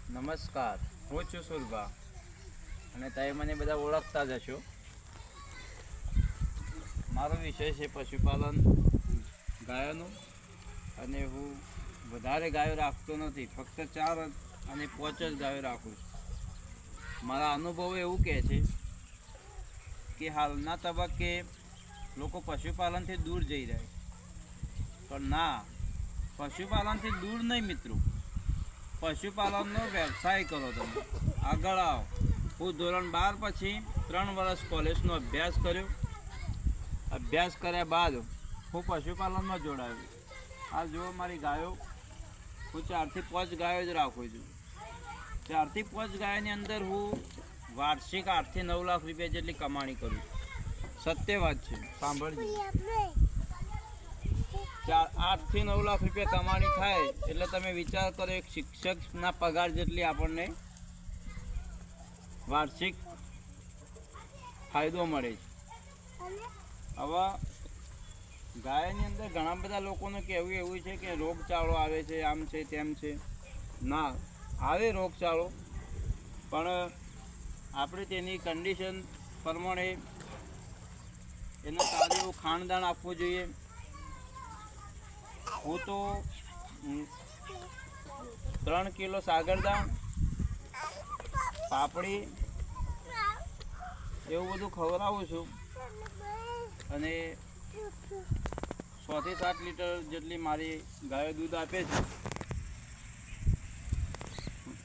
નમસ્કાર, હું છું સુરભા અને તમે મને બધા ઓળખતા જ હશો. મારો વિષય છે પશુપાલન ગાયોનું. અને હું વધારે ગાયો રાખતો નથી, ફક્ત 4 અને 5 જ ગાયો રાખું છું. મારા અનુભવો એવું કહે છે કે હાલના તબક્કે લોકો પશુપાલનથી દૂર જઈ રહ્યા છે, પણ ના, પશુપાલનથી દૂર નહીં મિત્રો. પશુપાલનનો વ્યવસાય કરો, તમે આગળ આવો. હું ધોરણ 12 પછી 3 વર્ષ કોલેજનો અભ્યાસ કર્યો. અભ્યાસ કર્યા બાદ હું પશુપાલનમાં જોડાયો. આ જુઓ મારી ગાયો, હું 4 થી 5 ગાયો જ રાખું છું. 4 થી 5 ગાયોની અંદર હું વાર્ષિક 8 થી 9 લાખ રૂપિયા જેટલી કમાણી કરું. સત્ય વાત છે, સાંભળજો. 8 થી 9 લાખ રૂપિયા કમાણી થાય એટલે તમે વિચાર કરો, એક શિક્ષકના પગાર જેટલી આપણને વાર્ષિક ફાયદો મળે છે. હવે ગાયની અંદર ઘણા બધા લોકોનું કહેવું એવું છે કે રોગચાળો આવે છે, આમ છે તેમ છે. ના, આવે રોગચાળો, પણ આપણે તેની કન્ડિશન પ્રમાણે એને સારું એવું ખાણદાણ આપવું જોઈએ. હું તો 3 કિલો સાગરદાણ, પાપડી એવું બધું ખવડાવું છું. અને 6 થી 7 લીટર જેટલી મારી ગાયો દૂધ આપે છે.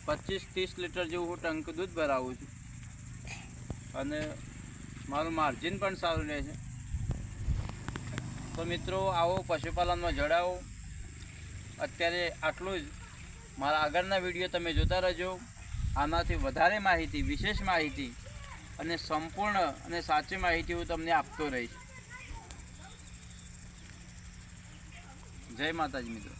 25-30 લીટર જેવું હું ટંક દૂધ ભરાવું છું અને મારું માર્જિન પણ સારું રહે છે. તો મિત્રો, આવો પશુપાલનમાં જોડાવો. અત્યારે આટલું જ. મારા આગળના વિડીયો તમે જોતા રહેજો. આનાથી વધારે માહિતી, વિશેષ માહિતી અને સંપૂર્ણ અને સાચી માહિતી હું તમને આપતો રહીશ. જય માતાજી મિત્રો.